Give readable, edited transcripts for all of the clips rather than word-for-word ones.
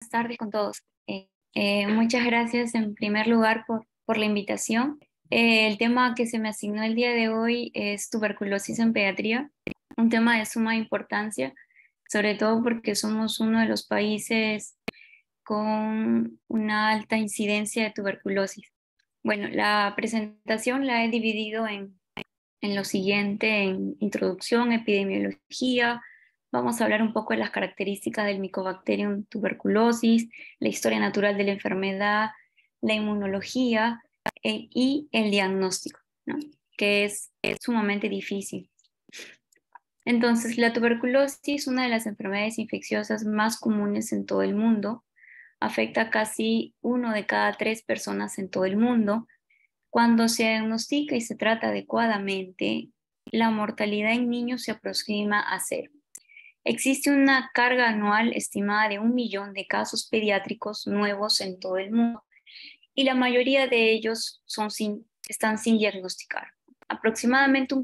Buenas tardes con todos. Muchas gracias en primer lugar por la invitación. El tema que se me asignó el día de hoy es tuberculosis en pediatría, un tema de suma importancia, sobre todo porque somos uno de los países con una alta incidencia de tuberculosis. Bueno, la presentación la he dividido en lo siguiente, en introducción, epidemiología. Vamos a hablar un poco de las características del Mycobacterium tuberculosis, la historia natural de la enfermedad, la inmunología y el diagnóstico, ¿no? Que es sumamente difícil. Entonces, la tuberculosis es una de las enfermedades infecciosas más comunes en todo el mundo. Afecta a casi 1 de cada 3 personas en todo el mundo. Cuando se diagnostica y se trata adecuadamente, la mortalidad en niños se aproxima a cero. Existe una carga anual estimada de 1 millón de casos pediátricos nuevos en todo el mundo y la mayoría de ellos están sin diagnosticar. Aproximadamente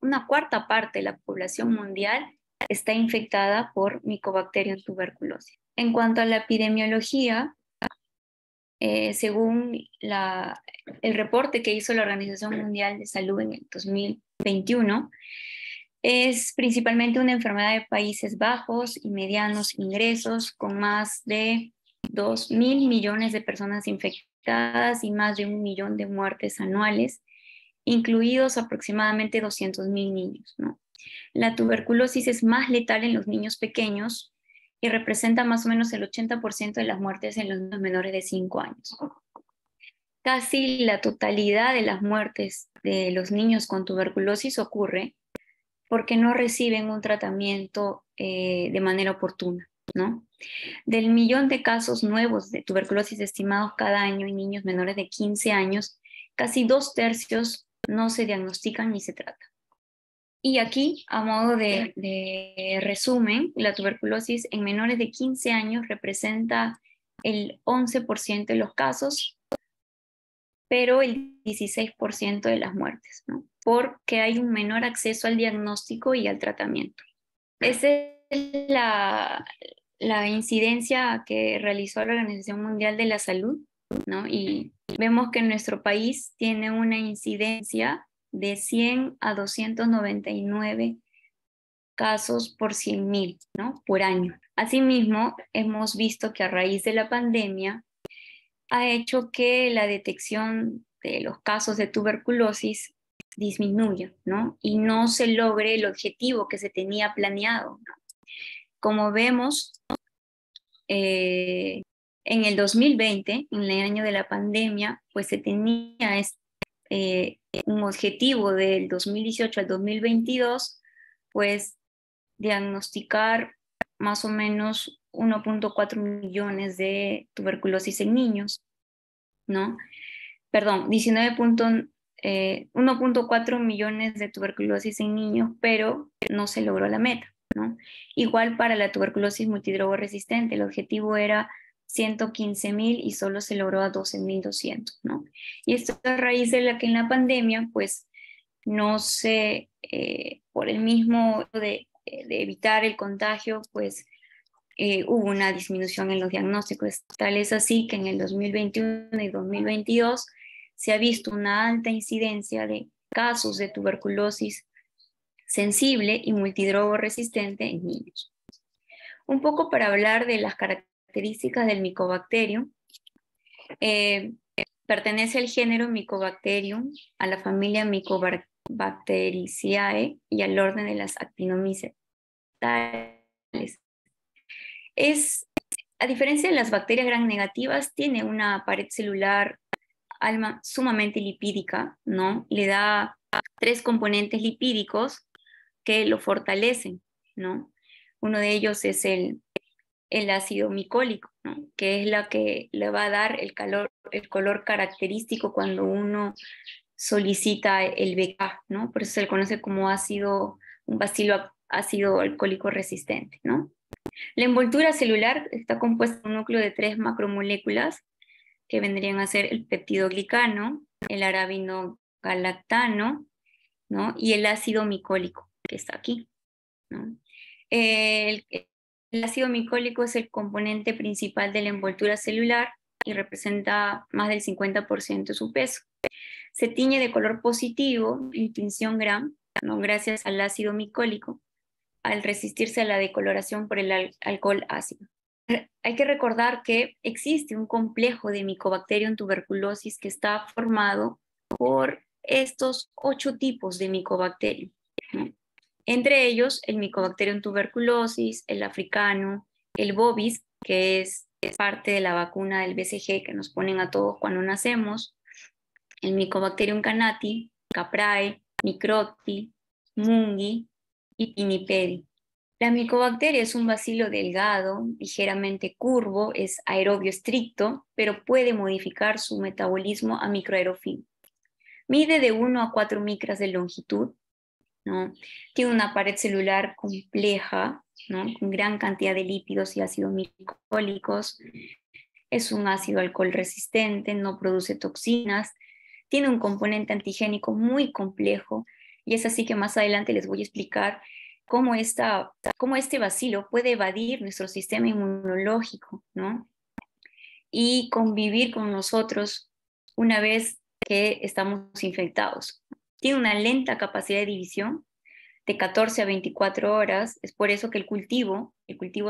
una cuarta parte de la población mundial está infectada por Mycobacterium tuberculosis. En cuanto a la epidemiología, según el reporte que hizo la Organización Mundial de Salud en el 2021, es principalmente una enfermedad de Países Bajos y medianos ingresos, con más de 2.000 millones de personas infectadas y más de 1 millón de muertes anuales, incluidos aproximadamente 200.000 niños, ¿no? La tuberculosis es más letal en los niños pequeños y representa más o menos el 80% de las muertes en los niños menores de 5 años. Casi la totalidad de las muertes de los niños con tuberculosis ocurre porque no reciben un tratamiento de manera oportuna, ¿no? Del millón de casos nuevos de tuberculosis estimados cada año en niños menores de 15 años, casi 2/3 no se diagnostican ni se tratan. Y aquí, a modo de resumen, la tuberculosis en menores de 15 años representa el 11% de los casos, pero el 16% de las muertes, ¿no? Porque hay un menor acceso al diagnóstico y al tratamiento. Esa es la incidencia que realizó la Organización Mundial de la Salud, ¿no? Y vemos que nuestro país tiene una incidencia de 100 a 299 casos por 100.000, ¿no? Por año. Asimismo, hemos visto que a raíz de la pandemia ha hecho que la detección de los casos de tuberculosis disminuya, ¿no? Y no se logre el objetivo que se tenía planeado, ¿no? Como vemos, en el 2020, en el año de la pandemia, pues se tenía un objetivo del 2018 al 2022, pues diagnosticar más o menos 1.4 millones de tuberculosis en niños, ¿no? Perdón, 1.4 millones de tuberculosis en niños, pero no se logró la meta, ¿no? Igual para la tuberculosis multidrogo resistente, el objetivo era 115.000 y solo se logró a 12.200, ¿no? Y esto a raíz de que en la pandemia, pues, no se, por el mismo de evitar el contagio, pues, hubo una disminución en los diagnósticos. Tal es así que en el 2021 y 2022 se ha visto una alta incidencia de casos de tuberculosis sensible y multidrogo resistente en niños. Un poco para hablar de las características del Mycobacterium. Eh, Pertenece al género Mycobacterium, a la familia Mycobacteriaceae y al orden de las actinomycetes. A diferencia de las bacterias gram negativas, tiene una pared celular sumamente lipídica, ¿no? Le da 3 componentes lipídicos que lo fortalecen, ¿no? Uno de ellos es el ácido micólico, ¿no? Que es la que le va a dar el color característico cuando uno solicita el BK, ¿no? Por eso se le conoce como un bacilo ácido alcohólico resistente, ¿no? La envoltura celular está compuesta de un núcleo de 3 macromoléculas que vendrían a ser el peptidoglicano, el arabinogalactano, ¿no? Y el ácido micólico, que está aquí, ¿no? El ácido micólico es el componente principal de la envoltura celular y representa más del 50% de su peso. Se tiñe de color positivo en tinción Gram, ¿no? Gracias al ácido micólico, al resistirse a la decoloración por el alcohol ácido. Hay que recordar que existe un complejo de Mycobacterium tuberculosis que está formado por estos 8 tipos de Mycobacterium, ¿no? Entre ellos el Mycobacterium tuberculosis, el africano, el bovis, que es parte de la vacuna del BCG que nos ponen a todos cuando nacemos, el Mycobacterium canati, caprae, microti, mungi y pinipedi. La micobacteria es un bacilo delgado, ligeramente curvo, es aerobio estricto, pero puede modificar su metabolismo a microaerofilo. Mide de 1 a 4 micras de longitud, ¿no? Tiene una pared celular compleja, ¿no? Con gran cantidad de lípidos y ácidos micólicos. Es un ácido alcohol resistente, no produce toxinas, tiene un componente antigénico muy complejo, y es así que más adelante les voy a explicar cómo este bacilo puede evadir nuestro sistema inmunológico, ¿no? Y convivir con nosotros una vez que estamos infectados. Tiene una lenta capacidad de división de 14 a 24 horas, es por eso que el cultivo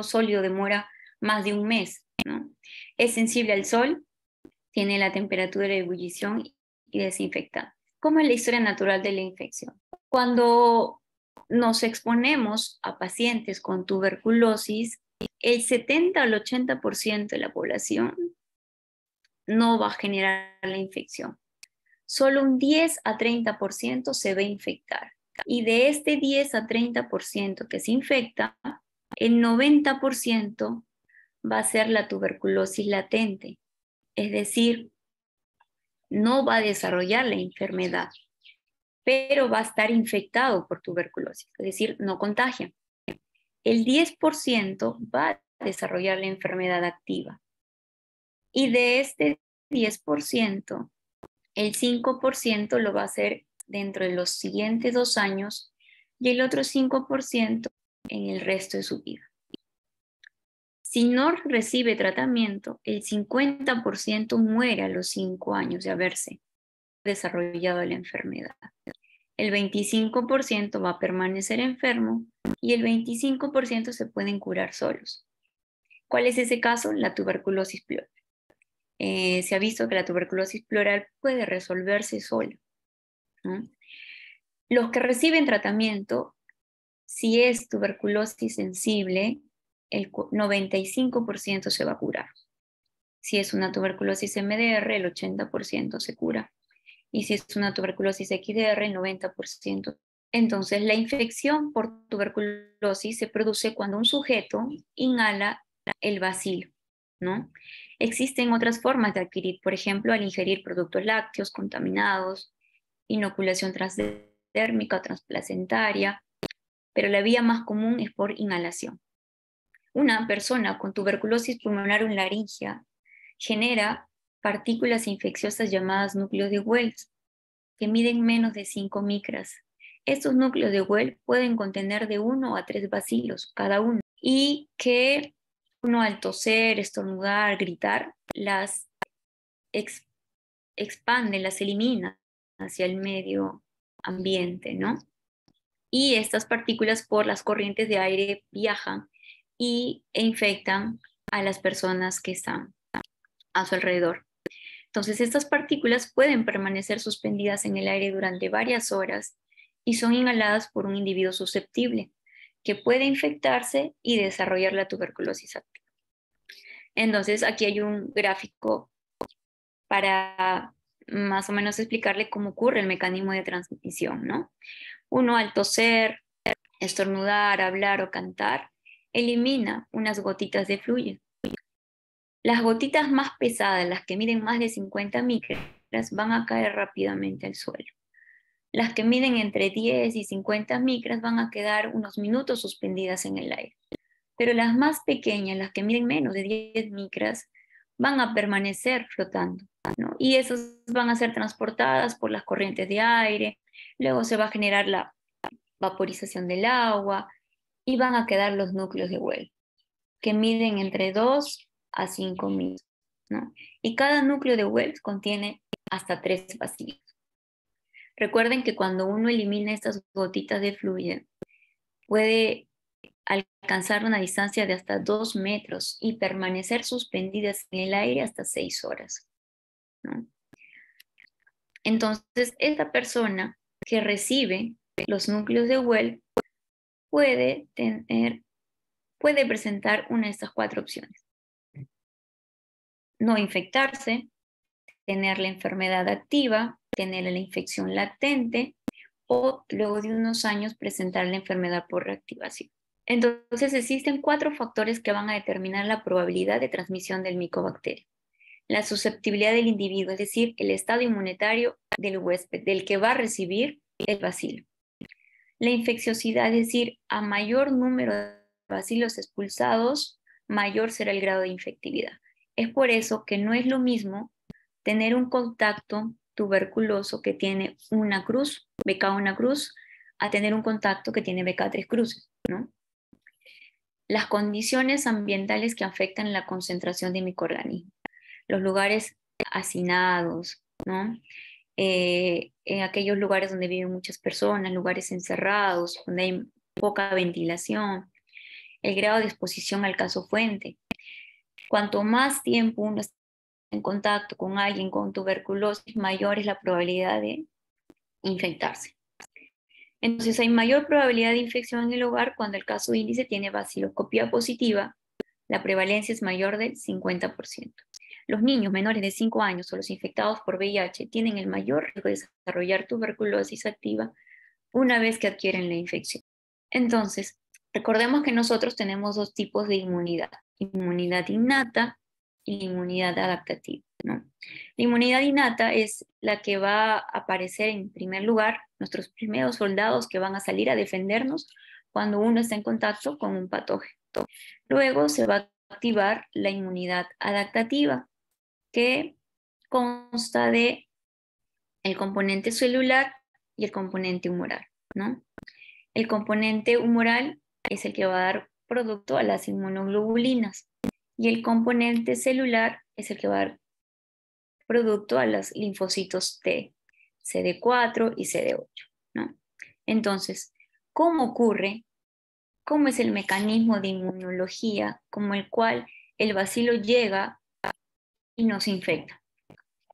sólido demora más de un mes, ¿no? Es sensible al sol, tiene la temperatura de ebullición y desinfecta. ¿Cómo es la historia natural de la infección? Cuando nos exponemos a pacientes con tuberculosis, el 70 al 80% de la población no va a generar la infección. Solo un 10 a 30% se va a infectar. Y de este 10 a 30% que se infecta, el 90% va a ser la tuberculosis latente. Es decir, no va a desarrollar la enfermedad, pero va a estar infectado por tuberculosis, es decir, no contagia. El 10% va a desarrollar la enfermedad activa. Y de este 10%, el 5% lo va a hacer dentro de los siguientes 2 años y el otro 5% en el resto de su vida. Si no recibe tratamiento, el 50% muere a los 5 años de haberse desarrollado la enfermedad. El 25% va a permanecer enfermo y el 25% se pueden curar solos. ¿Cuál es ese caso? La tuberculosis pleural. Se ha visto que la tuberculosis pleural puede resolverse sola, ¿no? Los que reciben tratamiento, si es tuberculosis sensible, el 95% se va a curar. Si es una tuberculosis MDR, el 80% se cura. Y si es una tuberculosis XDR, el 90%. Entonces, la infección por tuberculosis se produce cuando un sujeto inhala el bacilo, ¿no? Existen otras formas de adquirir, por ejemplo, al ingerir productos lácteos contaminados, inoculación transdérmica o transplacentaria, pero la vía más común es por inhalación. Una persona con tuberculosis pulmonar o laringia genera partículas infecciosas llamadas núcleos de Wells, que miden menos de 5 micras. Estos núcleos de Wells pueden contener de 1 a 3 bacilos cada uno, y que uno al toser, estornudar, gritar, las expande, las elimina hacia el medio ambiente, ¿no? Y estas partículas por las corrientes de aire viajan e infectan a las personas que están a su alrededor. Entonces, estas partículas pueden permanecer suspendidas en el aire durante varias horas y son inhaladas por un individuo susceptible que puede infectarse y desarrollar la tuberculosis activa. Entonces, aquí hay un gráfico para más o menos explicarle cómo ocurre el mecanismo de transmisión, ¿no? Uno al toser, estornudar, hablar o cantar, elimina unas gotitas de fluido. Las gotitas más pesadas, las que miden más de 50 micras, van a caer rápidamente al suelo. Las que miden entre 10 y 50 micras van a quedar unos minutos suspendidas en el aire. Pero las más pequeñas, las que miden menos de 10 micras, van a permanecer flotando, ¿no? Y esas van a ser transportadas por las corrientes de aire, luego se va a generar la vaporización del agua y van a quedar los núcleos de Wells. que miden entre 2 a 5 milímetros, ¿no? Y cada núcleo de Wells contiene hasta 3 bacilos. Recuerden que cuando uno elimina estas gotitas de fluido, puede alcanzar una distancia de hasta 2 metros y permanecer suspendidas en el aire hasta 6 horas, ¿no? Entonces, esta persona que recibe los núcleos de Wells puede presentar una de estas 4 opciones: no infectarse, tener la enfermedad activa, tener la infección latente, o luego de unos años presentar la enfermedad por reactivación. Entonces existen 4 factores que van a determinar la probabilidad de transmisión del micobacterio. La susceptibilidad del individuo, es decir, el estado inmunitario del huésped, del que va a recibir el bacilo. La infecciosidad, es decir, a mayor número de bacilos expulsados, mayor será el grado de infectividad. Es por eso que no es lo mismo tener un contacto tuberculoso que tiene una cruz, BK1 cruz, a tener un contacto que tiene BK3 cruces, ¿no? Las condiciones ambientales que afectan la concentración de microorganismos, los lugares hacinados, ¿no? En aquellos lugares donde viven muchas personas, lugares encerrados, donde hay poca ventilación, el grado de exposición al caso fuente. Cuanto más tiempo uno está en contacto con alguien con tuberculosis, mayor es la probabilidad de infectarse. Entonces hay mayor probabilidad de infección en el hogar cuando el caso índice tiene baciloscopía positiva, la prevalencia es mayor del 50%. Los niños menores de 5 años o los infectados por VIH tienen el mayor riesgo de desarrollar tuberculosis activa una vez que adquieren la infección. Entonces, recordemos que nosotros tenemos 2 tipos de inmunidad: inmunidad innata y inmunidad adaptativa, ¿no? La inmunidad innata es la que va a aparecer en primer lugar, nuestros primeros soldados que van a salir a defendernos cuando uno está en contacto con un patógeno. Luego se va a activar la inmunidad adaptativa, que consta de el componente celular y el componente humoral, ¿no? El componente humoral es el que va a dar producto a las inmunoglobulinas y el componente celular es el que va a dar producto a los linfocitos T, CD4 y CD8, ¿no? Entonces, ¿cómo ocurre? ¿Cómo es el mecanismo de inmunología como el cual el bacilo llega y nos infecta?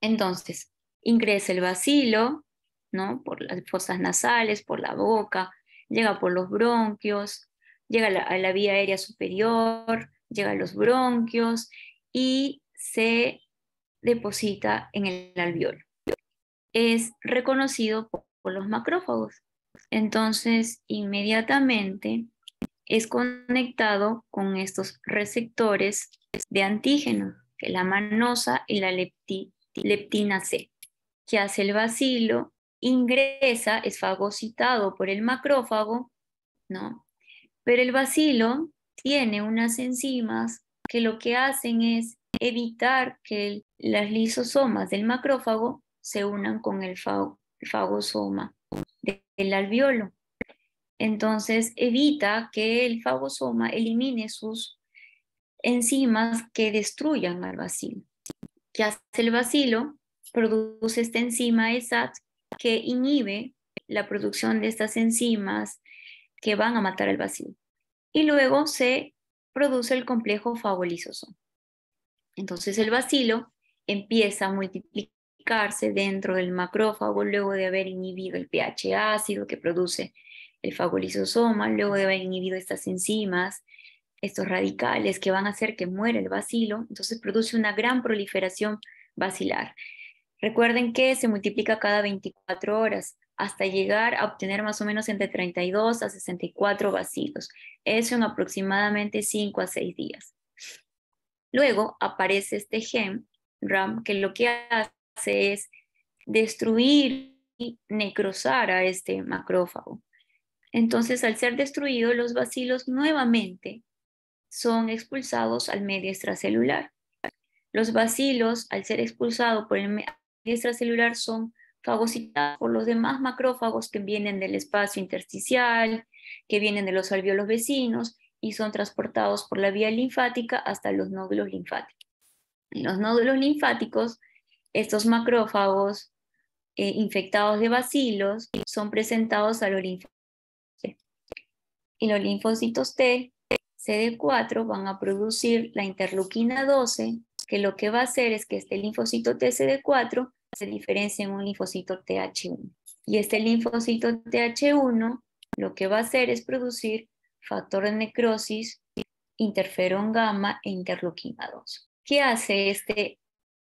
Entonces, ingresa el bacilo, ¿no? Por las fosas nasales, por la boca, llega por los bronquios, llega a la vía aérea superior, llega a los bronquios y se deposita en el alveolo. Es reconocido por los macrófagos. Entonces, inmediatamente es conectado con estos receptores de antígeno, que es la manosa y la leptina C, que hace el bacilo, ingresa, es fagocitado por el macrófago, ¿no? Pero el bacilo tiene unas enzimas que lo que hacen es evitar que las lisosomas del macrófago se unan con el fagosoma del alveolo. Entonces evita que el fagosoma elimine sus enzimas que destruyan al bacilo. ¿Qué hace el bacilo? Produce esta enzima ESAT que inhibe la producción de estas enzimas que van a matar al bacilo. Y luego se produce el complejo fagolisosoma. Entonces el bacilo empieza a multiplicarse dentro del macrófago luego de haber inhibido el pH ácido que produce el fagolisosoma, luego de haber inhibido estas enzimas, estos radicales que van a hacer que muera el bacilo. Entonces produce una gran proliferación bacilar. Recuerden que se multiplica cada 24 horas hasta llegar a obtener más o menos entre 32 a 64 bacilos. Eso en aproximadamente 5 a 6 días. Luego aparece este gen, RAM, que lo que hace es destruir y necrosar a este macrófago. Entonces, al ser destruido, los bacilos nuevamente son expulsados al medio extracelular. Los bacilos, al ser expulsados por el medio extracelular, son fagocitados por los demás macrófagos que vienen del espacio intersticial, que vienen de los alvéolos vecinos, y son transportados por la vía linfática hasta los nódulos linfáticos. En los nódulos linfáticos, estos macrófagos infectados de bacilos son presentados a los linfocitos T. Y los linfocitos T, CD4, van a producir la interleuquina 12, que lo que va a hacer es que este linfocito T CD4 se diferencia en un linfocito TH1. Y este linfocito TH1 lo que va a hacer es producir factor de necrosis, interferón gamma e interleuquina 2. ¿Qué hace este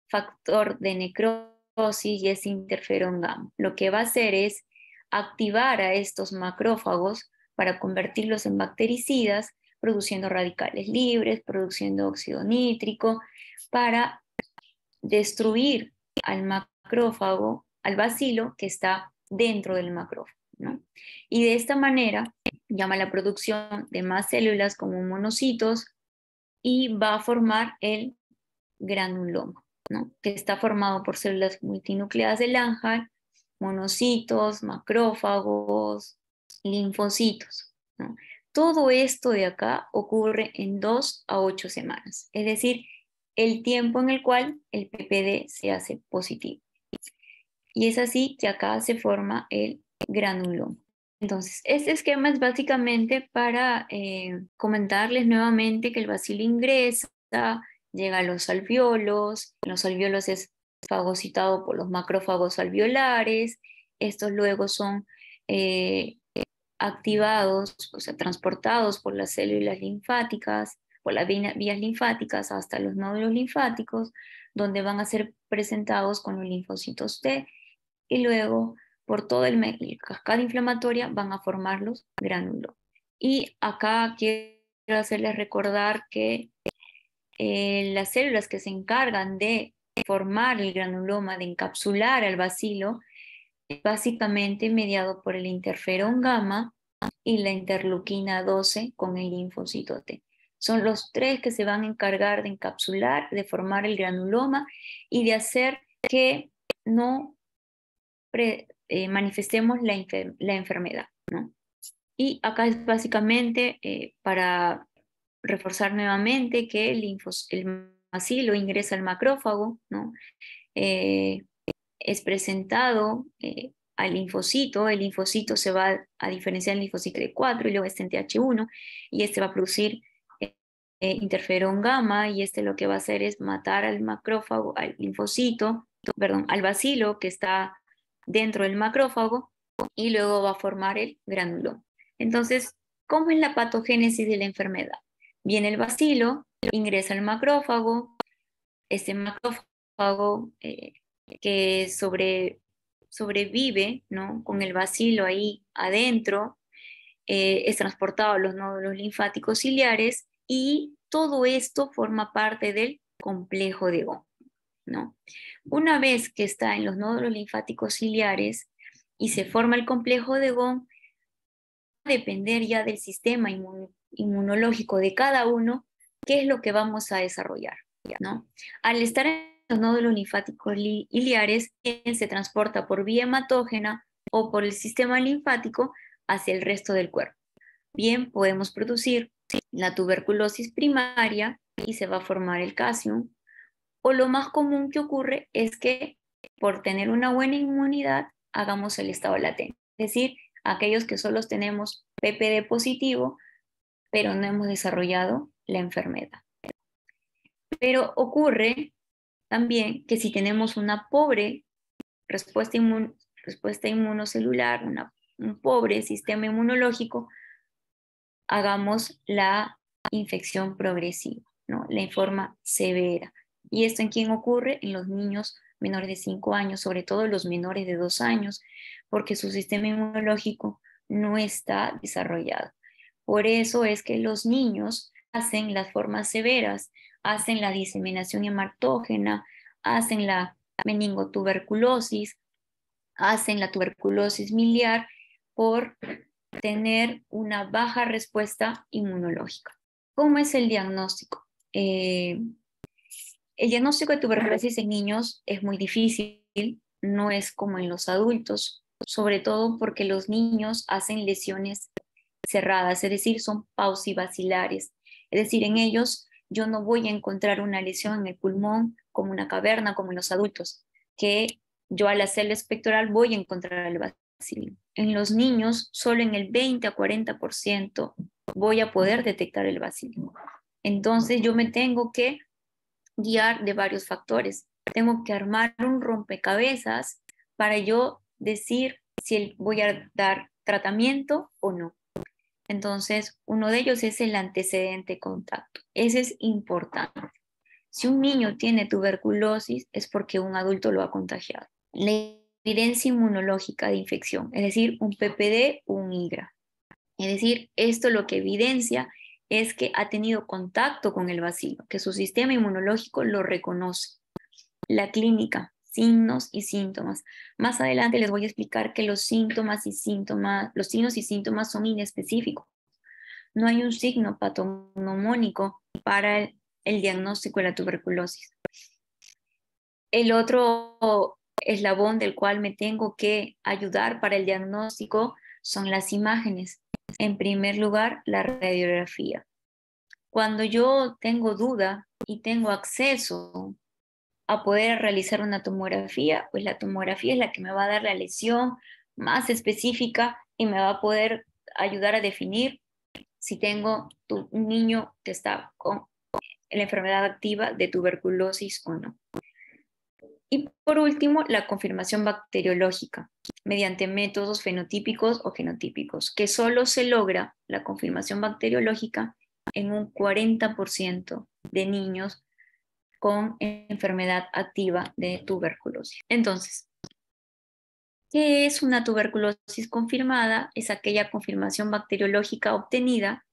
factor de necrosis y ese interferón gamma? Lo que va a hacer es activar a estos macrófagos para convertirlos en bactericidas, produciendo radicales libres, produciendo óxido nítrico, para destruir al macrófago, al bacilo que está dentro del macrófago, ¿no? Y de esta manera llama la producción de más células como monocitos y va a formar el granuloma, ¿no? Que está formado por células multinucleadas de Langhans, monocitos, macrófagos, linfocitos, ¿no? Todo esto de acá ocurre en 2 a 8 semanas, es decir, el tiempo en el cual el PPD se hace positivo. Y es así que acá se forma el granuloma. Entonces, este esquema es básicamente para comentarles nuevamente que el bacilo ingresa, llega a los alvéolos, en los alvéolos es fagocitado por los macrófagos alveolares, estos luego son activados, o sea, transportados por las células linfáticas, por las vías linfáticas hasta los nódulos linfáticos, donde van a ser presentados con los linfocitos T, y luego por toda la cascada inflamatoria van a formar los gránulos. Y acá quiero hacerles recordar que las células que se encargan de formar el granuloma, de encapsular al bacilo, es básicamente mediado por el interferón gamma y la interleuquina 12 con el linfocito T. Son los tres que se van a encargar de encapsular, de formar el granuloma y de hacer que no manifestemos la enfermedad, ¿no? Y acá es básicamente para reforzar nuevamente que el bacilo ingresa al macrófago, ¿no? Es presentado al linfocito, el linfocito se va a diferenciar el linfocito de 4 y luego este en TH1, y este va a producir interferón gamma, y este lo que va a hacer es matar al macrófago, al linfocito, perdón, al bacilo que está dentro del macrófago, y luego va a formar el granuloma. Entonces, ¿cómo es la patogénesis de la enfermedad? Viene el bacilo, ingresa al macrófago, este macrófago que sobrevive, ¿no?, con el bacilo ahí adentro, es transportado a los nódulos linfáticos ciliares, y todo esto forma parte del complejo de Gom, ¿no? Una vez que está en los nódulos linfáticos ciliares y se forma el complejo de Gom, va a depender ya del sistema inmunológico de cada uno qué es lo que vamos a desarrollar, ¿no? Al estar en los nódulos linfáticos iliares, se transporta por vía hematógena o por el sistema linfático hacia el resto del cuerpo. Bien, podemos producir la tuberculosis primaria y se va a formar el Casium, o lo más común que ocurre es que por tener una buena inmunidad hagamos el estado latente, es decir, aquellos que solo tenemos PPD positivo, pero no hemos desarrollado la enfermedad. Pero ocurre también que si tenemos una pobre respuesta inmunocelular, un pobre sistema inmunológico, hagamos la infección progresiva, ¿no?, la forma severa. ¿Y esto en quién ocurre? En los niños menores de 5 años, sobre todo los menores de 2 años, porque su sistema inmunológico no está desarrollado. Por eso es que los niños hacen las formas severas, hacen la diseminación hematógena, hacen la meningotuberculosis, hacen la tuberculosis miliar por tener una baja respuesta inmunológica. ¿Cómo es el diagnóstico? El diagnóstico de tuberculosis en niños es muy difícil, no es como en los adultos, sobre todo porque los niños hacen lesiones cerradas, es decir, son pausibacilares. Es decir, en ellos yo no voy a encontrar una lesión en el pulmón como una caverna, como en los adultos, que yo al hacer el espectoral voy a encontrar el bacilo. En los niños, solo en el 20 a 40% voy a poder detectar el bacilo. Entonces yo me tengo que guiar de varios factores. Tengo que armar un rompecabezas para yo decir si voy a dar tratamiento o no. Entonces, uno de ellos es el antecedente contacto. Ese es importante. Si un niño tiene tuberculosis es porque un adulto lo ha contagiado. La evidencia inmunológica de infección, es decir, un PPD o un IGRA. Es decir, esto lo que evidencia es que ha tenido contacto con el bacilo, que su sistema inmunológico lo reconoce. La clínica, signos y síntomas. Más adelante les voy a explicar que los signos y síntomas son inespecíficos. No hay un signo patognomónico para el diagnóstico de la tuberculosis. El otro eslabón del cual me tengo que ayudar para el diagnóstico son las imágenes. En primer lugar, la radiografía. Cuando yo tengo duda y tengo acceso a poder realizar una tomografía, pues la tomografía es la que me va a dar la lesión más específica y me va a poder ayudar a definir si tengo un niño que está con la enfermedad activa de tuberculosis o no. Y por último, la confirmación bacteriológica mediante métodos fenotípicos o genotípicos, que solo se logra la confirmación bacteriológica en un 40% de niños con enfermedad activa de tuberculosis. Entonces, ¿qué es una tuberculosis confirmada? Es aquella confirmación bacteriológica obtenida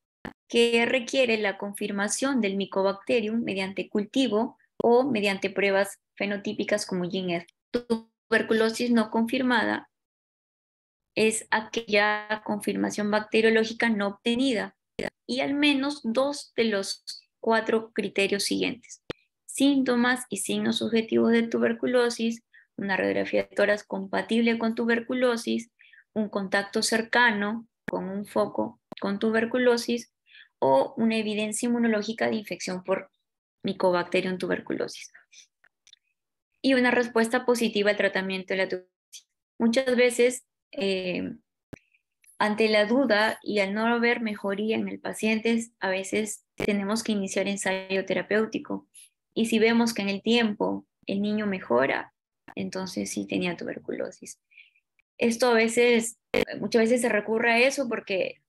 que requiere la confirmación del Mycobacterium mediante cultivo o mediante pruebas fenotípicas como GINED. Tuberculosis no confirmada es aquella confirmación bacteriológica no obtenida y al menos 2 de los 4 criterios siguientes: síntomas y signos subjetivos de tuberculosis, una radiografía de tórax compatible con tuberculosis, un contacto cercano con un foco con tuberculosis o una evidencia inmunológica de infección por Mycobacterium tuberculosis. Y una respuesta positiva al tratamiento de la tuberculosis. Muchas veces, ante la duda y al no haber mejoría en el paciente, a veces tenemos que iniciar ensayo terapéutico. Y si vemos que en el tiempo el niño mejora, entonces sí tenía tuberculosis. Esto a veces, muchas veces se recurre a eso porque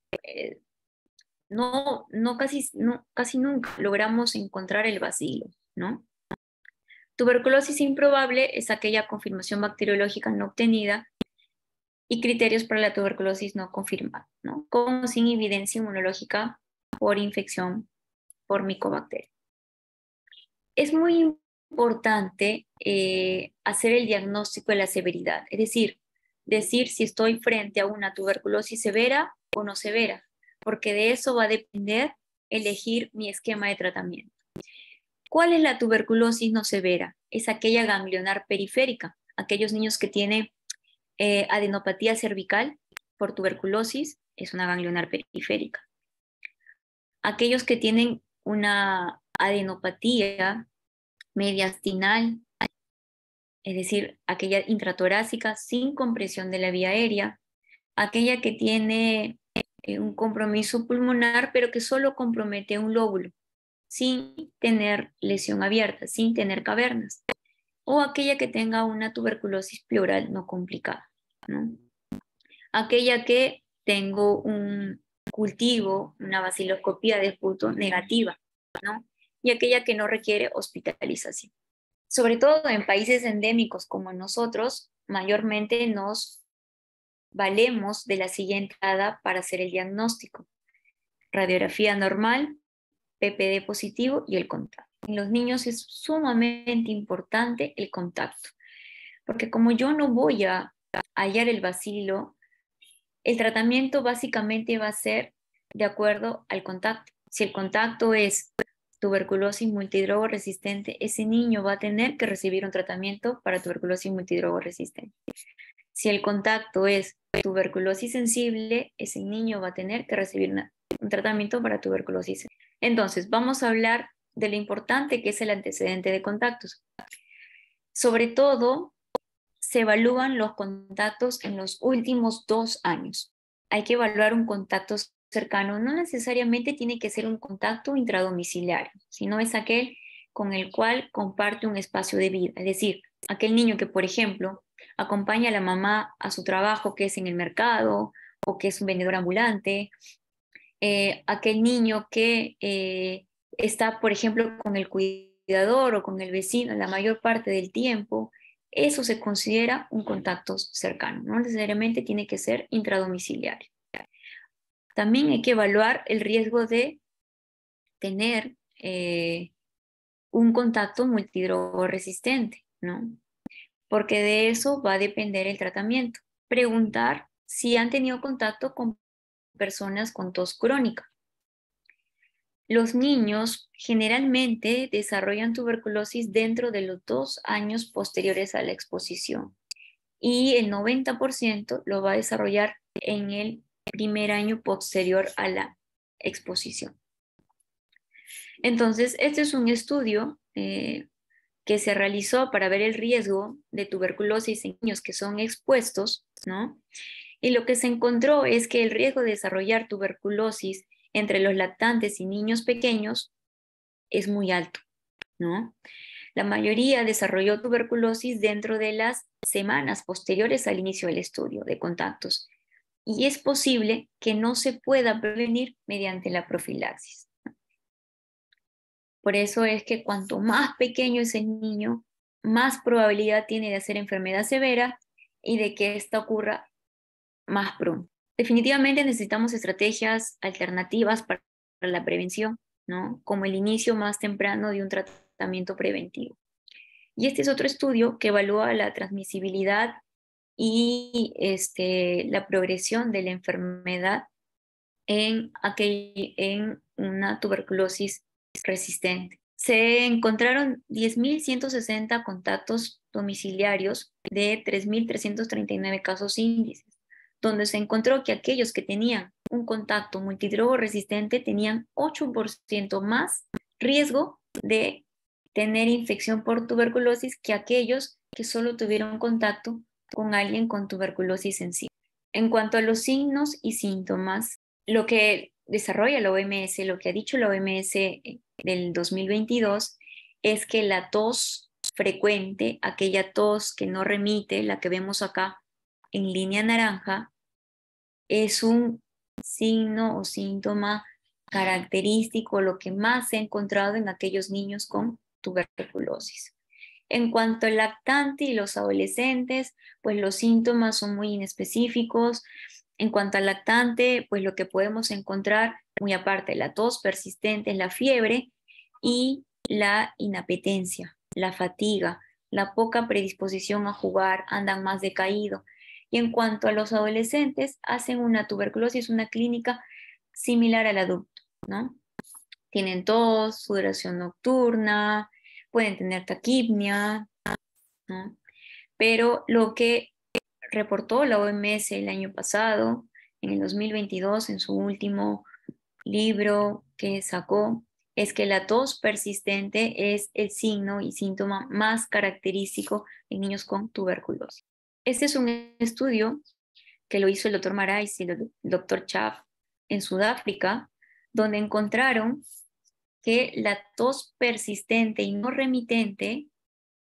casi nunca logramos encontrar el bacilo, ¿no? Tuberculosis improbable es aquella confirmación bacteriológica no obtenida y criterios para la tuberculosis no confirmada, ¿no? Con o sin evidencia inmunológica por infección por micobacterias. Es muy importante hacer el diagnóstico de la severidad, es decir si estoy frente a una tuberculosis severa o no severa, porque de eso va a depender elegir mi esquema de tratamiento. ¿Cuál es la tuberculosis no severa? Es aquella ganglionar periférica, aquellos niños que tienen adenopatía cervical por tuberculosis, es una ganglionar periférica. Aquellos que tienen una adenopatía mediastinal, es decir, aquella intratorácica sin compresión de la vía aérea, aquella que tiene un compromiso pulmonar, pero que solo compromete un lóbulo, sin tener lesión abierta, sin tener cavernas, o aquella que tenga una tuberculosis pleural no complicada, ¿no? Aquella que tengo un cultivo, una baciloscopía de esputo negativa, ¿no? Y aquella que no requiere hospitalización. Sobre todo en países endémicos como nosotros, mayormente nos valemos de la siguiente entrada para hacer el diagnóstico: radiografía normal, PPD positivo y el contacto. En los niños es sumamente importante el contacto, porque como yo no voy a hallar el bacilo, el tratamiento básicamente va a ser de acuerdo al contacto. Si el contacto es tuberculosis multidrogo resistente, ese niño va a tener que recibir un tratamiento para tuberculosis multidrogo resistente. Si el contacto es tuberculosis sensible, ese niño va a tener que recibir un tratamiento para tuberculosis. Entonces, vamos a hablar de lo importante que es el antecedente de contactos. Sobre todo, se evalúan los contactos en los últimos 2 años. Hay que evaluar un contacto cercano. No necesariamente tiene que ser un contacto intradomiciliario, sino es aquel con el cual comparte un espacio de vida. Es decir, aquel niño que, por ejemplo, acompaña a la mamá a su trabajo, que es en el mercado o que es un vendedor ambulante, aquel niño que está, por ejemplo, con el cuidador o con el vecino la mayor parte del tiempo. Eso se considera un contacto cercano, no necesariamente tiene que ser intradomiciliario. También hay que evaluar el riesgo de tener un contacto multidrogoresistente, ¿no? Porque de eso va a depender el tratamiento. Preguntar si han tenido contacto con personas con tos crónica. Los niños generalmente desarrollan tuberculosis dentro de los 2 años posteriores a la exposición y el 90% lo va a desarrollar en el primer año posterior a la exposición. Entonces, este es un estudio que se realizó para ver el riesgo de tuberculosis en niños que son expuestos, ¿no? Y lo que se encontró es que el riesgo de desarrollar tuberculosis entre los lactantes y niños pequeños es muy alto, ¿no? La mayoría desarrolló tuberculosis dentro de las semanas posteriores al inicio del estudio de contactos y es posible que no se pueda prevenir mediante la profilaxis. Por eso es que cuanto más pequeño es el niño, más probabilidad tiene de hacer enfermedad severa y de que esta ocurra más pronto. Definitivamente necesitamos estrategias alternativas para la prevención, ¿no? Como el inicio más temprano de un tratamiento preventivo. Y este es otro estudio que evalúa la transmisibilidad y la progresión de la enfermedad en una tuberculosis resistente. Se encontraron 10.160 contactos domiciliarios de 3.339 casos índices, donde se encontró que aquellos que tenían un contacto multidrogo resistente tenían 8% más riesgo de tener infección por tuberculosis que aquellos que solo tuvieron contacto con alguien con tuberculosis sensible. En cuanto a los signos y síntomas, lo que desarrolla la OMS, lo que ha dicho la OMS del 2022, es que la tos frecuente, aquella tos que no remite, la que vemos acá en línea naranja, es un signo o síntoma característico, lo que más se ha encontrado en aquellos niños con tuberculosis. En cuanto al lactante y los adolescentes, pues los síntomas son muy inespecíficos. En cuanto al lactante, pues lo que podemos encontrar, muy aparte de la tos persistente, es la fiebre y la inapetencia, la fatiga, la poca predisposición a jugar, andan más decaídos. Y en cuanto a los adolescentes, hacen una tuberculosis, una clínica similar al adulto, ¿no? Tienen tos, sudoración nocturna, pueden tener taquipnia, ¿no? Pero lo que reportó la OMS el año pasado, en el 2022, en su último libro que sacó, es que la tos persistente es el signo y síntoma más característico en niños con tuberculosis. Este es un estudio que lo hizo el doctor Marais y el doctor Chaff en Sudáfrica, donde encontraron que la tos persistente y no remitente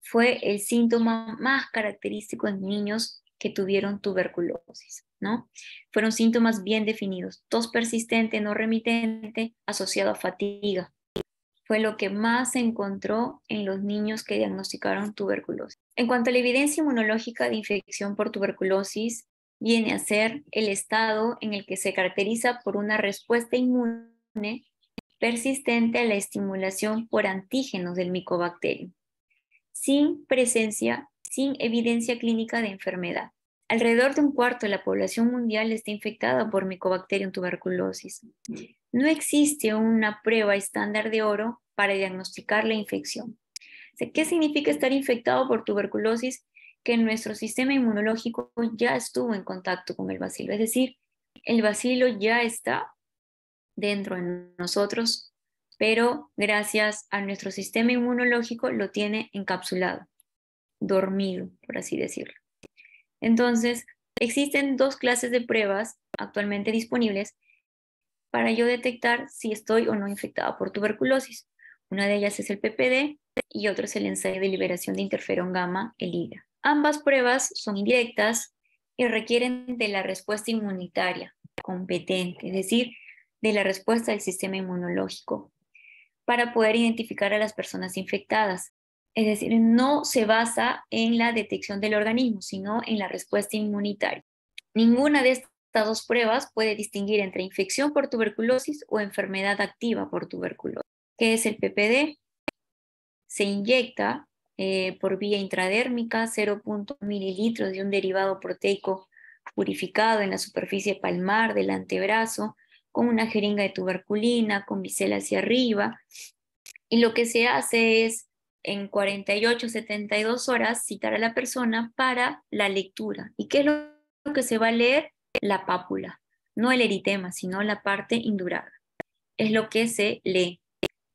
fue el síntoma más característico en niños que tuvieron tuberculosis, ¿no? Fueron síntomas bien definidos. Tos persistente, no remitente, asociado a fatiga. Fue lo que más se encontró en los niños que diagnosticaron tuberculosis. En cuanto a la evidencia inmunológica de infección por tuberculosis, viene a ser el estado en el que se caracteriza por una respuesta inmune persistente a la estimulación por antígenos del micobacterio, sin evidencia clínica de enfermedad. Alrededor de un cuarto de la población mundial está infectada por Mycobacterium tuberculosis. No existe una prueba estándar de oro para diagnosticar la infección. ¿Qué significa estar infectado por tuberculosis? que nuestro sistema inmunológico ya estuvo en contacto con el bacilo, es decir, el bacilo ya está dentro de nosotros, pero gracias a nuestro sistema inmunológico lo tiene encapsulado, dormido, por así decirlo. Entonces, existen dos clases de pruebas actualmente disponibles para yo detectar si estoy o no infectada por tuberculosis. Una de ellas es el PPD y otro es el ensayo de liberación de interferón gamma, el IGRA. Ambas pruebas son indirectas y requieren de la respuesta inmunitaria competente, es decir, de la respuesta del sistema inmunológico para poder identificar a las personas infectadas. Es decir, no se basa en la detección del organismo, sino en la respuesta inmunitaria. Ninguna de estas dos pruebas puede distinguir entre infección por tuberculosis o enfermedad activa por tuberculosis. ¿Qué es el PPD? Se inyecta por vía intradérmica 0.1 mililitros de un derivado proteico purificado en la superficie palmar del antebrazo con una jeringa de tuberculina, con bisel hacia arriba. Y lo que se hace es en 48-72 horas citar a la persona para la lectura. ¿Y qué es lo que se va a leer? La pápula, no el eritema, sino la parte indurada. Es lo que se lee,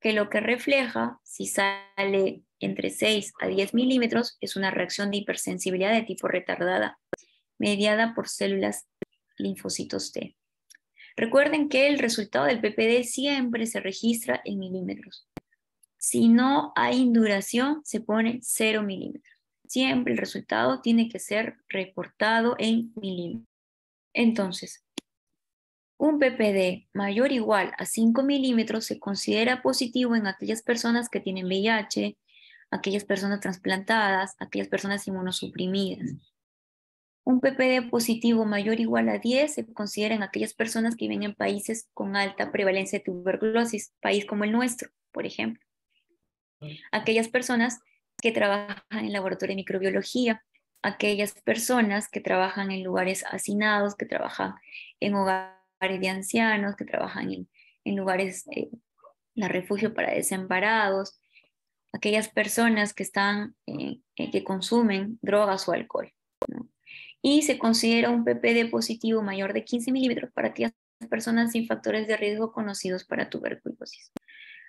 que lo que refleja, si sale entre 6 a 10 milímetros, es una reacción de hipersensibilidad de tipo retardada, mediada por células linfocitos T. Recuerden que el resultado del PPD siempre se registra en milímetros. Si no hay induración, se pone 0 milímetros. Siempre el resultado tiene que ser reportado en milímetros. Entonces, un PPD mayor o igual a 5 milímetros se considera positivo en aquellas personas que tienen VIH, aquellas personas trasplantadas, aquellas personas inmunosuprimidas. Un PPD positivo mayor o igual a 10 se considera en aquellas personas que viven en países con alta prevalencia de tuberculosis, país como el nuestro, por ejemplo. Aquellas personas que trabajan en laboratorio de microbiología, aquellas personas que trabajan en lugares hacinados, que trabajan en hogares de ancianos, que trabajan en lugares de refugio para desamparados, aquellas personas que que consumen drogas o alcohol, ¿no? Y se considera un PPD positivo mayor de 15 milímetros para aquellas personas sin factores de riesgo conocidos para tuberculosis.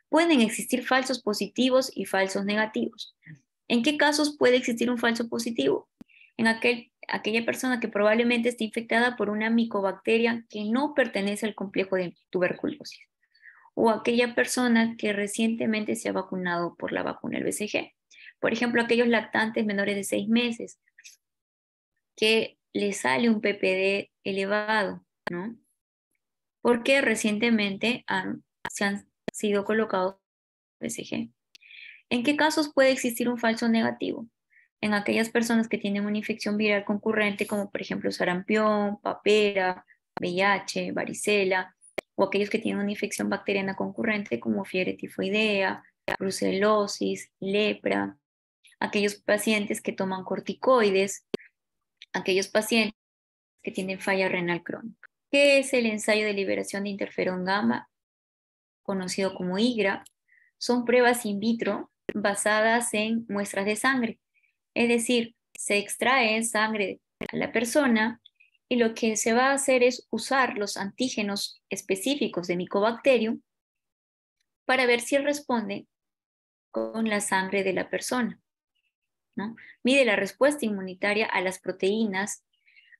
Pueden existir falsos positivos y falsos negativos. ¿En qué casos puede existir un falso positivo? En aquella persona que probablemente esté infectada por una micobacteria que no pertenece al complejo de tuberculosis, o aquella persona que recientemente se ha vacunado por la vacuna del BCG. Por ejemplo, aquellos lactantes menores de 6 meses que les sale un PPD elevado, ¿no? Porque recientemente se han sido colocados BCG. ¿En qué casos puede existir un falso negativo? En aquellas personas que tienen una infección viral concurrente, como por ejemplo sarampión, papera, VIH, varicela, o aquellos que tienen una infección bacteriana concurrente, como fiebre tifoidea, brucelosis, lepra, aquellos pacientes que toman corticoides, aquellos pacientes que tienen falla renal crónica. ¿Qué es el ensayo de liberación de interferón gamma, conocido como IGRA? Son pruebas in vitro basadas en muestras de sangre. Es decir, se extrae sangre a la persona y lo que se va a hacer es usar los antígenos específicos de Mycobacterium para ver si responde con la sangre de la persona, ¿no? Mide la respuesta inmunitaria a las proteínas,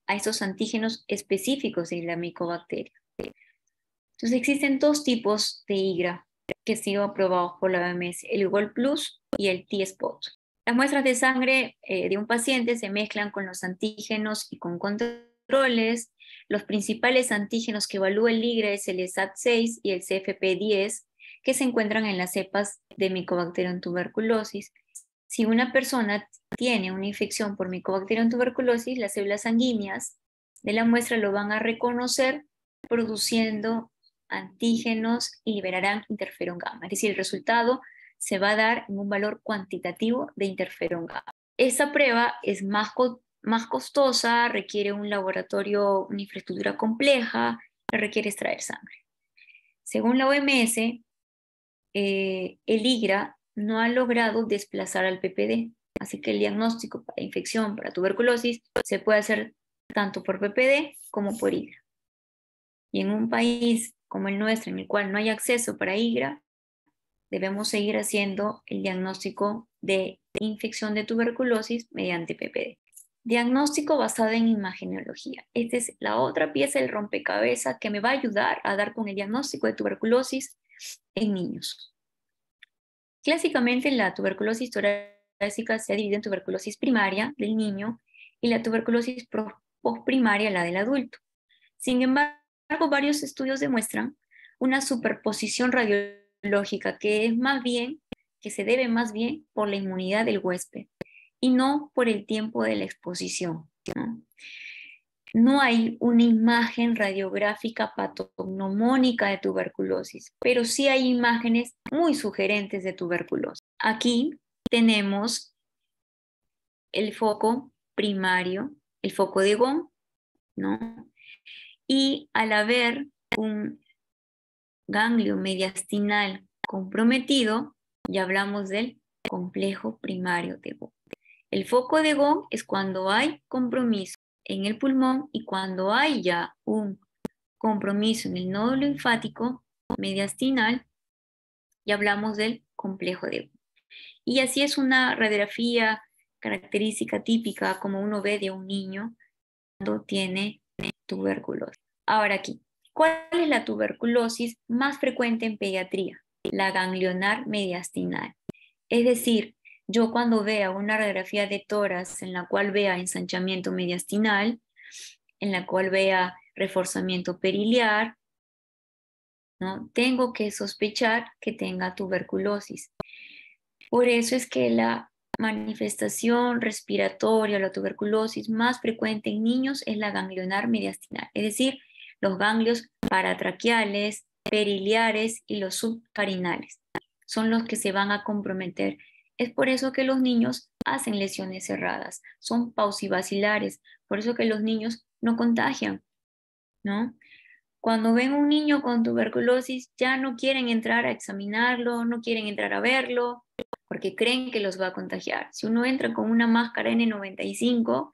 a estos antígenos específicos de la Mycobacterium. Entonces existen dos tipos de IGRA que han sido aprobados por la OMS, el GOL Plus y el T-Spot. Las muestras de sangre de un paciente se mezclan con los antígenos y con controles. Los principales antígenos que evalúa el IGRA es el ESAT6 y el CFP10, que se encuentran en las cepas de Mycobacterium tuberculosis. Si una persona tiene una infección por Mycobacterium tuberculosis, las células sanguíneas de la muestra lo van a reconocer produciendo antígenos y liberarán interferón gamma. Es decir, el resultado se va a dar en un valor cuantitativo de interferón gamma. Esta prueba es más costosa, requiere un laboratorio, una infraestructura compleja, requiere extraer sangre. Según la OMS, el IGRA no ha logrado desplazar al PPD. Así que el diagnóstico para infección, para tuberculosis, se puede hacer tanto por PPD como por IGRA. Y en un país como el nuestro, en el cual no hay acceso para IGRA, debemos seguir haciendo el diagnóstico de infección de tuberculosis mediante PPD. Diagnóstico basado en imagenología. Esta es la otra pieza del rompecabezas que me va a ayudar a dar con el diagnóstico de tuberculosis en niños. Clásicamente la tuberculosis torácica se divide en tuberculosis primaria del niño y la tuberculosis postprimaria, la del adulto. Sin embargo, varios estudios demuestran una superposición radiológica que se debe más bien por la inmunidad del huésped y no por el tiempo de la exposición, ¿no? No hay una imagen radiográfica patognomónica de tuberculosis, pero sí hay imágenes muy sugerentes de tuberculosis. Aquí tenemos el foco primario, el foco de Gone, ¿no? Y al haber un ganglio mediastinal comprometido, ya hablamos del complejo primario de Gone. El foco de Gone es cuando hay compromiso en el pulmón y cuando hay ya un compromiso en el nódulo linfático mediastinal, ya hablamos del complejo de Gone. Y así es una radiografía característica típica como uno ve de un niño cuando tiene tuberculosis. Ahora aquí, ¿cuál es la tuberculosis más frecuente en pediatría? La ganglionar mediastinal. Es decir, yo cuando vea una radiografía de tórax en la cual vea ensanchamiento mediastinal, en la cual vea reforzamiento periliar, ¿no? Tengo que sospechar que tenga tuberculosis. Por eso es que la manifestación respiratoria, la tuberculosis más frecuente en niños es la ganglionar mediastinal, es decir, los ganglios paratraqueales, periliares y los subcarinales son los que se van a comprometer. Es por eso que los niños hacen lesiones cerradas, son pausivacilares, por eso que los niños no contagian, ¿no? Cuando ven un niño con tuberculosis ya no quieren entrar a examinarlo, no quieren entrar a verlo, porque creen que los va a contagiar. Si uno entra con una máscara N95,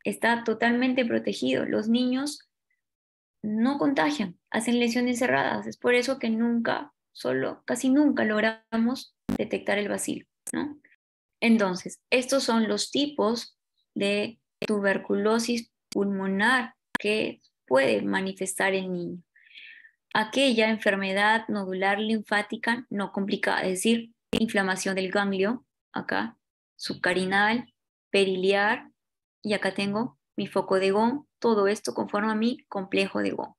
está totalmente protegido. Los niños no contagian, hacen lesiones cerradas. Es por eso que casi nunca logramos detectar el bacilo, ¿no? Entonces, estos son los tipos de tuberculosis pulmonar que puede manifestar el niño. Aquella enfermedad nodular linfática no complicada, es decir, inflamación del ganglio, acá, subcarinal, periliar, y acá tengo mi foco de Gone, todo esto conforma mi complejo de Gone.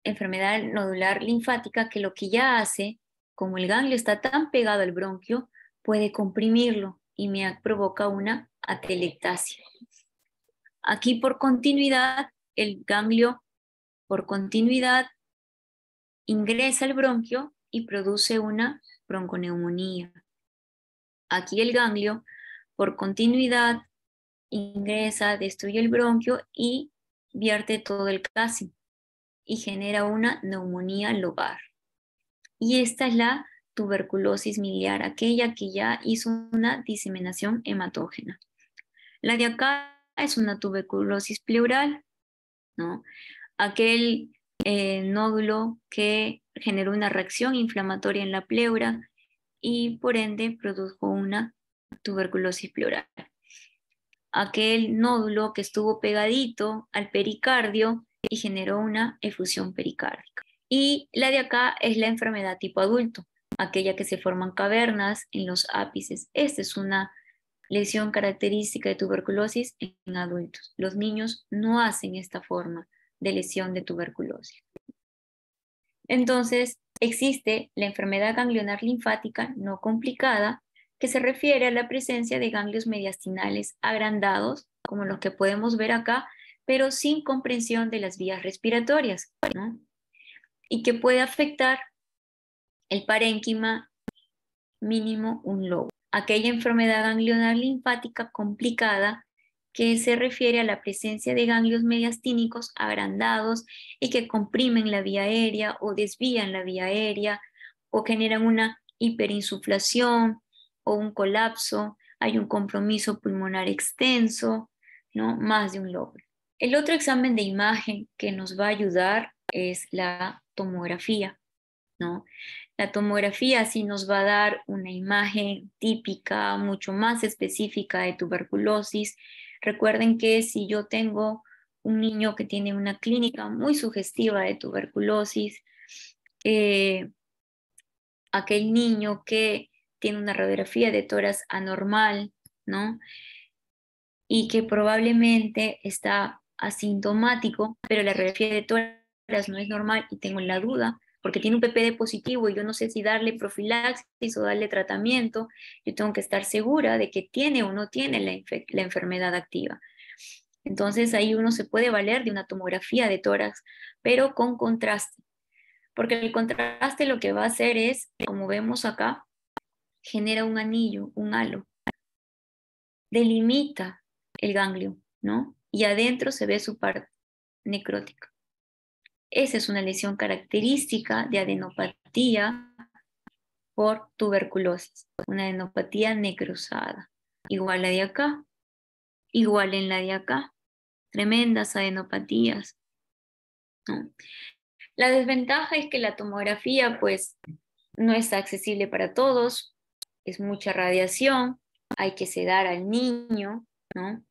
Enfermedad nodular linfática que lo que ya hace, como el ganglio está tan pegado al bronquio, puede comprimirlo y me provoca una atelectasia. Aquí por continuidad, el ganglio por continuidad ingresa al bronquio y produce una bronconeumonía. Aquí el ganglio, por continuidad, ingresa, destruye el bronquio y vierte todo el calcio y genera una neumonía lobar. Y esta es la tuberculosis miliar, aquella que ya hizo una diseminación hematógena. La de acá es una tuberculosis pleural, ¿no? Aquel nódulo que generó una reacción inflamatoria en la pleura y por ende produjo una tuberculosis pleural. Aquel nódulo que estuvo pegadito al pericardio y generó una efusión pericárdica. Y la de acá es la enfermedad tipo adulto, aquella que se forman cavernas en los ápices. Esta es una lesión característica de tuberculosis en adultos. Los niños no hacen esta forma de lesión de tuberculosis. Entonces, existe la enfermedad ganglionar linfática no complicada, que se refiere a la presencia de ganglios mediastinales agrandados, como los que podemos ver acá, pero sin comprensión de las vías respiratorias, ¿no? Y que puede afectar el parénquima mínimo un lobo. Aquella enfermedad ganglionar linfática complicada que se refiere a la presencia de ganglios mediastínicos agrandados y que comprimen la vía aérea o desvían la vía aérea o generan una hiperinsuflación o un colapso hay un compromiso pulmonar extenso, ¿no? Más de un lóbulo. El otro examen de imagen que nos va a ayudar es la tomografía, ¿no? La tomografía sí nos va a dar una imagen típica, mucho más específica de tuberculosis. Recuerden que si yo tengo un niño que tiene una clínica muy sugestiva de tuberculosis, aquel niño que tiene una radiografía de tórax anormal, ¿no? Y que probablemente está asintomático, pero la radiografía de tórax no es normal y tengo la duda, porque tiene un PPD positivo y yo no sé si darle profilaxis o darle tratamiento, yo tengo que estar segura de que tiene o no tiene la enfermedad activa. Entonces ahí uno se puede valer de una tomografía de tórax, pero con contraste, porque el contraste lo que va a hacer es, como vemos acá, genera un anillo, un halo, delimita el ganglio, ¿no? Y adentro se ve su parte necrótica. Esa es una lesión característica de adenopatía por tuberculosis, una adenopatía necrosada. Igual la de acá, igual en la de acá, tremendas adenopatías, ¿no? La desventaja es que la tomografía, pues, no es accesible para todos, es mucha radiación, hay que sedar al niño, ¿no?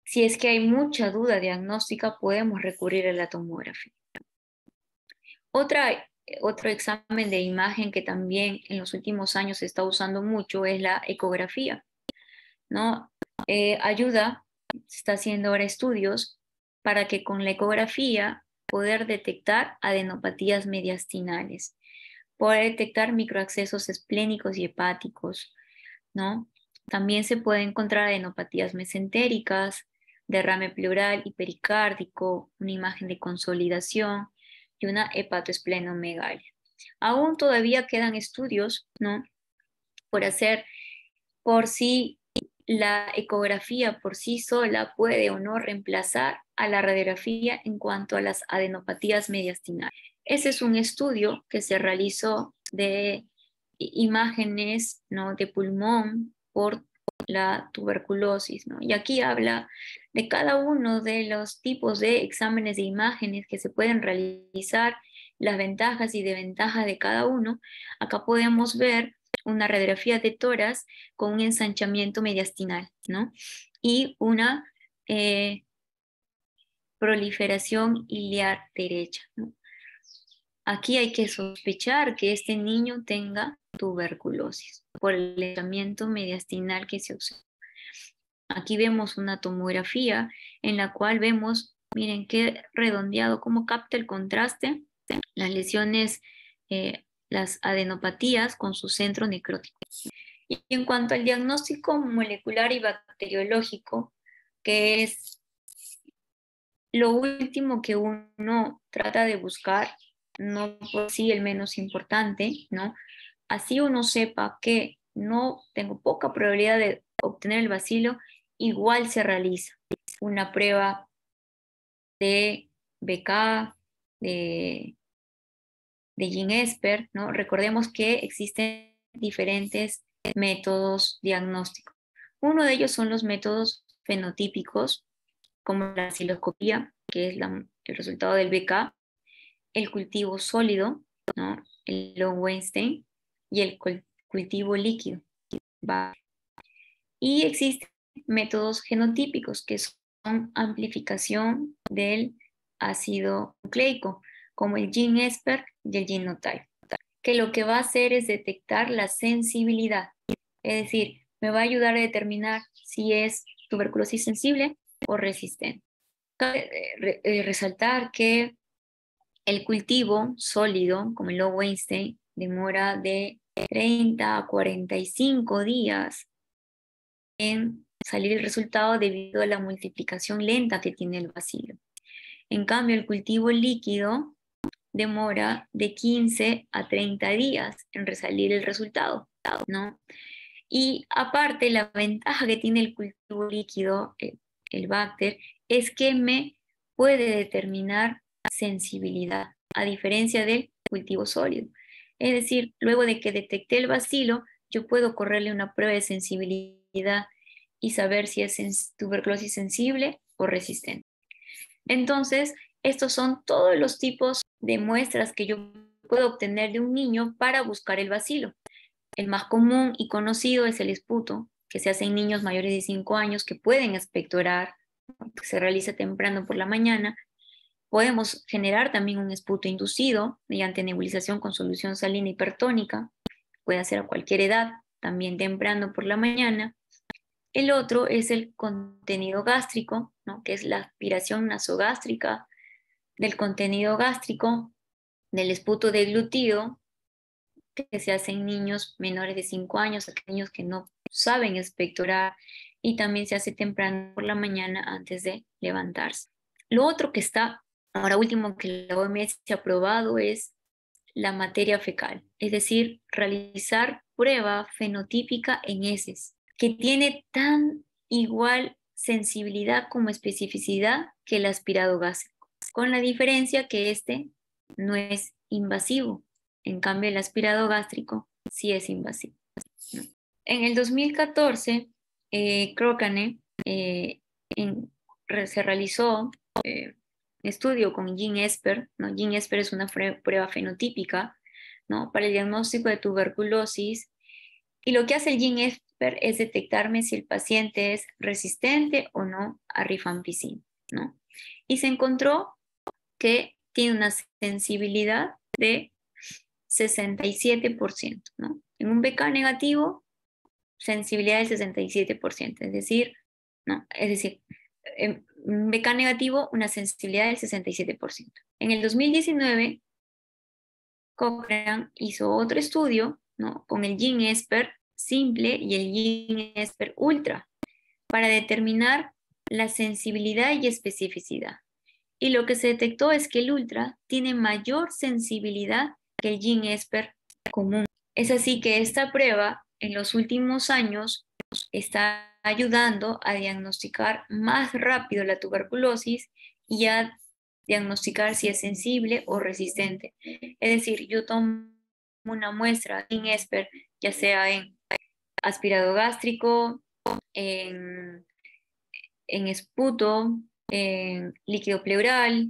Si es que hay mucha duda diagnóstica, podemos recurrir a la tomografía. Otro examen de imagen que también en los últimos años se está usando mucho es la ecografía, ¿no? Ayuda, se está haciendo ahora estudios para que con la ecografía poder detectar adenopatías mediastinales, poder detectar microaccesos esplénicos y hepáticos, ¿no? También se puede encontrar adenopatías mesentéricas, derrame pleural y pericárdico, una imagen de consolidación y una hepatoesplenomegalia. Aún todavía quedan estudios, ¿no?, por hacer, por si la ecografía por sí sola puede o no reemplazar a la radiografía en cuanto a las adenopatías mediastinales. Ese es un estudio que se realizó de imágenes, ¿no?, de pulmón por la tuberculosis, ¿no? Y aquí habla de cada uno de los tipos de exámenes de imágenes que se pueden realizar, las ventajas y desventajas de cada uno. Acá podemos ver una radiografía de tórax con un ensanchamiento mediastinal, ¿no? Y una proliferación iliar derecha, ¿no? Aquí hay que sospechar que este niño tenga tuberculosis por el ensanchamiento mediastinal que se observa. Aquí vemos una tomografía en la cual vemos, miren qué redondeado, cómo capta el contraste, las lesiones, las adenopatías con su centro necrótico. Y en cuanto al diagnóstico molecular y bacteriológico, que es lo último que uno trata de buscar, no por sí el menos importante, ¿no? Así uno sepa que no tengo poca probabilidad de obtener el bacilo, igual se realiza una prueba de BK, de GeneSpert, ¿no? Recordemos que existen diferentes métodos diagnósticos. Uno de ellos son los métodos fenotípicos, como la osciloscopía, que es el resultado del BK, el cultivo sólido, ¿no?, el Lowenstein, y el cultivo líquido. Y existen métodos genotípicos, que son amplificación del ácido nucleico, como el GeneSpert y el Genotype, que lo que va a hacer es detectar la sensibilidad, es decir, me va a ayudar a determinar si es tuberculosis sensible o resistente. Cabe resaltar que el cultivo sólido, como el Lowenstein, demora de 30 a 45 días en salir el resultado debido a la multiplicación lenta que tiene el bacilo. En cambio, el cultivo líquido demora de 15 a 30 días en resalir el resultado, ¿no? Y aparte, la ventaja que tiene el cultivo líquido, el Bacter, es que me puede determinar sensibilidad, a diferencia del cultivo sólido. Es decir, luego de que detecté el bacilo, yo puedo correrle una prueba de sensibilidad y saber si es tuberculosis sensible o resistente. Entonces, estos son todos los tipos de muestras que yo puedo obtener de un niño para buscar el bacilo. El más común y conocido es el esputo, que se hace en niños mayores de 5 años que pueden expectorar, que se realiza temprano por la mañana. Podemos generar también un esputo inducido mediante nebulización con solución salina hipertónica. Puede hacer a cualquier edad, también temprano por la mañana. El otro es el contenido gástrico, ¿no? Que es la aspiración nasogástrica del contenido gástrico, del esputo deglutido, que se hace en niños menores de 5 años, niños que no saben expectorar, y también se hace temprano por la mañana antes de levantarse. Lo otro que está, ahora último, que la OMS ha aprobado es la materia fecal, es decir, realizar prueba fenotípica en heces, que tiene tan igual sensibilidad como especificidad que el aspirado gástrico, con la diferencia que este no es invasivo. En cambio, el aspirado gástrico sí es invasivo. En el 2014, Crocane se realizó un estudio con Gene-Esper, ¿no? Gene-Esper es una prueba fenotípica, ¿no? Para el diagnóstico de tuberculosis, y lo que hace el Gene-Esper es detectarme si el paciente es resistente o no a rifampicina, ¿no? Y se encontró que tiene una sensibilidad de 67%, ¿no? En un BK negativo, sensibilidad del 67%, es decir, en un BK negativo, una sensibilidad del 67%. En el 2019, Cochrane hizo otro estudio, ¿no? Con el Gene-Esper simple y el Gene-Esper ultra para determinar la sensibilidad y especificidad. Y lo que se detectó es que el ultra tiene mayor sensibilidad que el Gene-Esper común. Es así que esta prueba en los últimos años está ayudando a diagnosticar más rápido la tuberculosis y a diagnosticar si es sensible o resistente. Es decir, yo tomo una muestra en Gene-Esper, ya sea en aspirado gástrico, en esputo, en líquido pleural,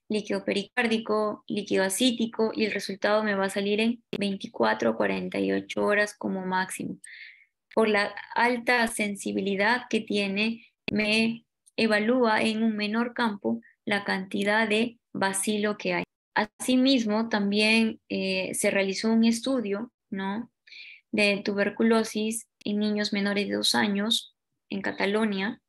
líquido pericárdico, líquido acítico, y el resultado me va a salir en 24 a 48 horas como máximo. Por la alta sensibilidad que tiene, me evalúa en un menor campo la cantidad de bacilo que hay. Asimismo, también se realizó un estudio, ¿no?, de tuberculosis en niños menores de 2 años en Cataluña,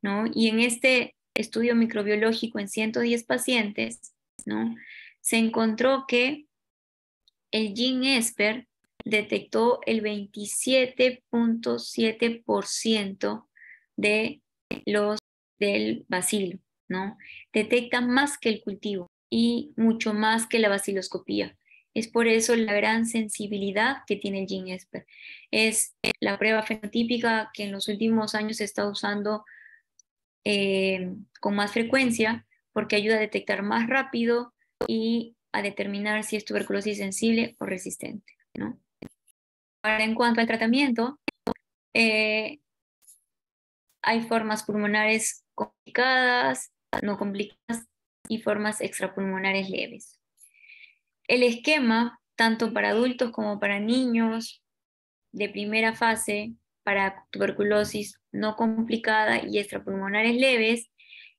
¿no? Y en este estudio microbiológico en 110 pacientes, ¿no?, se encontró que el Gene-Esper detectó el 27.7% del bacilo, ¿no? Detecta más que el cultivo y mucho más que la baciloscopía. Es por eso la gran sensibilidad que tiene el Gene-Esper. Es la prueba fenotípica que en los últimos años se está usando con más frecuencia, porque ayuda a detectar más rápido y a determinar si es tuberculosis sensible o resistente, ¿no? Ahora, en cuanto al tratamiento, hay formas pulmonares complicadas, no complicadas, y formas extrapulmonares leves. El esquema, tanto para adultos como para niños, de primera fase, para tuberculosis no complicada y extrapulmonares leves,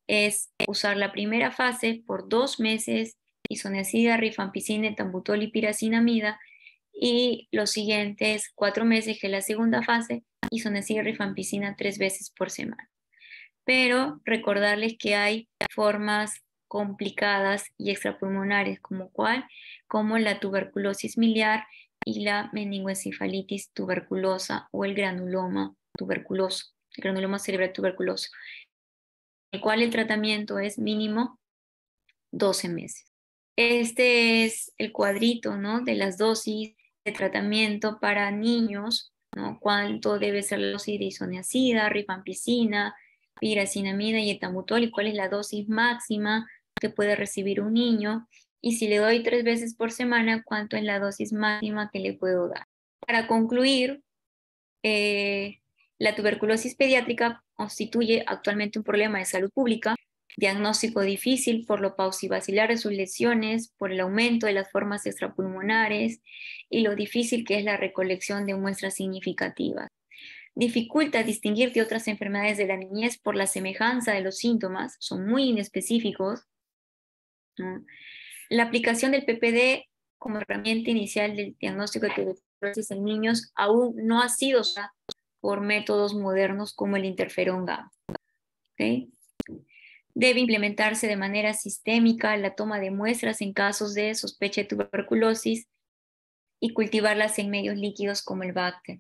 es usar la primera fase por 2 meses, isoniazida, rifampicina, etambutol y piracinamida, y los siguientes 4 meses, que es la segunda fase, isoniazida, rifampicina 3 veces por semana. Pero recordarles que hay formas complicadas y extrapulmonares, como la tuberculosis miliar y la meningoencefalitis tuberculosa o el granuloma tuberculoso, el granuloma cerebral tuberculoso, el cual el tratamiento es mínimo 12 meses. Este es el cuadrito, ¿no?, de las dosis de tratamiento para niños, ¿no? Cuánto debe ser la dosis de isoniazida, rifampicina, piracinamida y etambutol, y cuál es la dosis máxima que puede recibir un niño, y si le doy 3 veces por semana, cuánto es la dosis máxima que le puedo dar. Para concluir, la tuberculosis pediátrica constituye actualmente un problema de salud pública, diagnóstico difícil por lo paucibacilar de sus lesiones, por el aumento de las formas extrapulmonares y lo difícil que es la recolección de muestras significativas. Dificulta distinguir de otras enfermedades de la niñez por la semejanza de los síntomas, son muy inespecíficos, ¿no? La aplicación del PPD como herramienta inicial del diagnóstico de tuberculosis en niños aún no ha sido usada por métodos modernos como el interferón gamma. ¿Okay? Debe implementarse de manera sistémica la toma de muestras en casos de sospecha de tuberculosis y cultivarlas en medios líquidos como el Bacter,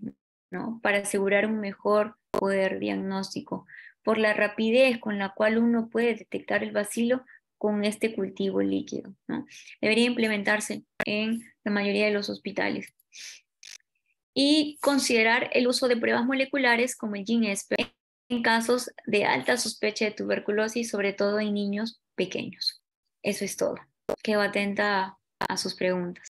¿no? Para asegurar un mejor poder diagnóstico, por la rapidez con la cual uno puede detectar el bacilo con este cultivo líquido, ¿no? Debería implementarse en la mayoría de los hospitales. Y considerar el uso de pruebas moleculares como el GeneSpec en casos de alta sospecha de tuberculosis, sobre todo en niños pequeños. Eso es todo. Quedo atenta a sus preguntas.